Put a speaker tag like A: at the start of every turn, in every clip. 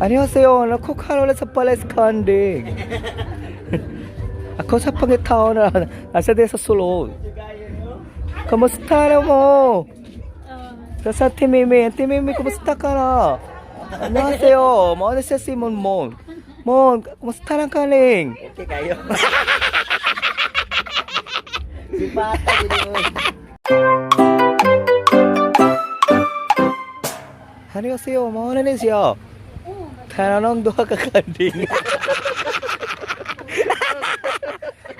A: 안녕하세요. 나 코카롤에서 팔레스 칸딩. Ako sa Pangitao na nasa din sa sulod. Kamusta na mo? Sa Timimi. Timimi, kumusta ka na? 안녕하세요. Mauna siya si Mon. Mon, kumusta lang ka ning?
B: Okay kayo. Si Pata gitu.
A: 안녕하세요. mauna na siya. Tanong duha ka kanding.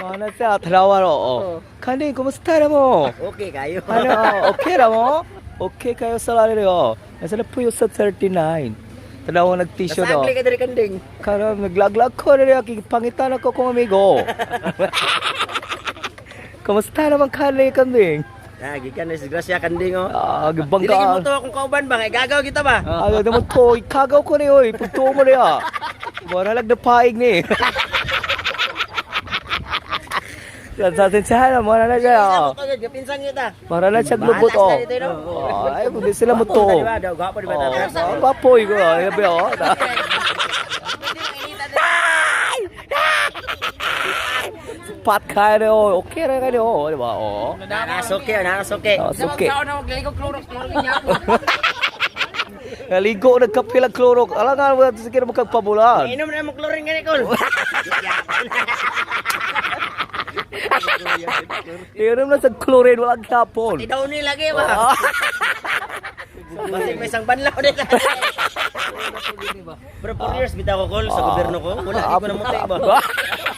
A: mauna siya, tarawaro. Kanding, kumusta na mo?
B: Okay kayo.
A: Okay na mo? Okay kayo sa lalero. Nasa na po yung sa 39. Tanaw nag-t-shirt o.
B: Nasagli ka dari kanding.
A: Karam, naglaglag ko rin yung pangitan ako kong amigo. Kamusta naman kanding?
B: Gikan na si Gracia kanding oh. Dili
A: Bangga.
B: mo to akong kauban ba? Gagaw kita ba?
A: Naman to, ikagaw ko na yun. Pagtuo mo na yan. Maralag na paig ni. Sa tinsahan, maralag na.
B: Pinsang kita.
A: Maralag siya glubot o. Ay, hindi sila mo to.
B: Gwapo di ba?
A: Papoy ko. Yabi o. Pat kaya na o. Okay na kayo o. Di ba o?
B: Nakasoke, nakasoke.
A: Suki.
B: Saan na magligo Clorox niya ako.
A: Naligo, nagkapilang klorok. Alam nga mo, sige na magkagpabulan.
B: Inom na mo chlorine gani kol.
A: Inom na sa chlorine, walang kapon.
B: Daw ni lagi ba? Kasi may isang banlaw din. Pero 4 years bitaw ko kol sa gobyerno ko. Wala gid ko na muti ba.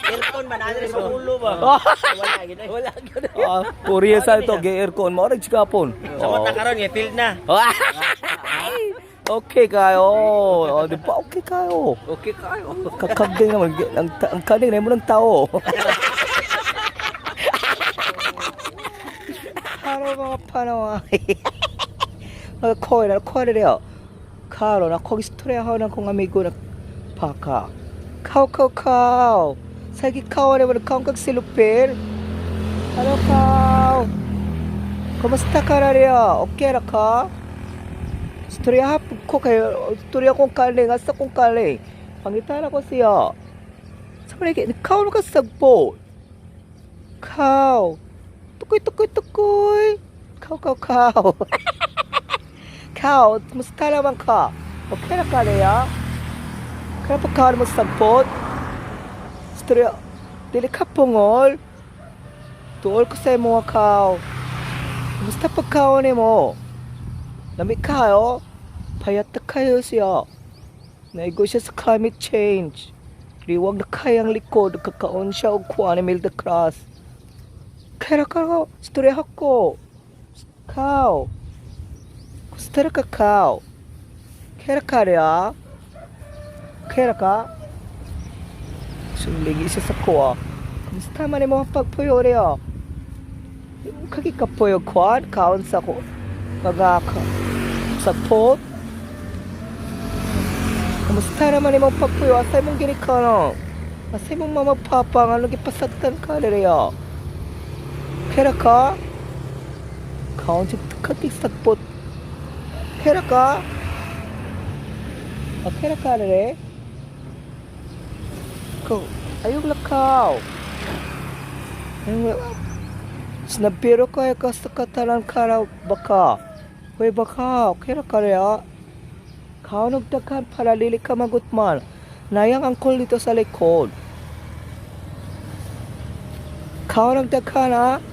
B: Aircon ba na sa ulo ba? Wala gid. Wala gid.
A: Korea sa ito, aircon mo, orange kapon.
B: Sa mata karon nga field na.
A: Okay kayo. Di ba okay kayo?
B: Okay kayo.
A: Kakagding naman. Ang kaning na mo ng tao. Karo mga panawa. Koy na 래요. Karo na 거기 스토리하는 kong amigo na paka. Kao. Sagi kao na mo kang silupir. Hello kao. Kumusta ka na 래요? Okay ra ka? Storya ko kayo. Storya kong kaling. Asa kong kaling. Pangitan ako siya. Sabi na kao na ka sagpo. Kao. Tukoy. Kao. Kao, kumusta naman ka? Okay na ka niya? Kaya pa ka naman sagpot? Storya, dili ka pungol? Tuol ko sa mga kao. Kumusta pa kao ni mo? Lamig kayo? Payat na kayo siya. Naigo siya sa climate change. Liwag na kayang likod. Kakaon siya o kuha ni Milda Cross. Kaya ka nga, storya ako. Kao. Kustara ka kao. Kaya ka rin Kaya ka? Sumligi siya sa kuha. Kumusta man mo pagpuyo rin Kakikapuyo kuhan. Kaon sa ko. Magaka. Sa pot. Kumusta naman mo pagpuyo. Asay mong ginika no? Asay mong mamapapang. Ano gipasagtan ka rin Kaya ka? Kaon siya katik sa pot. Kaya ka? Kaya ka rin Ayog lakaw. Snabiro kaya ka sa katalan karaw baka. Hoy baka, kaya ka rin Kao nagdaghan para lili ka magutman. Nayang angkol dito sa likod. Kao nagdaghan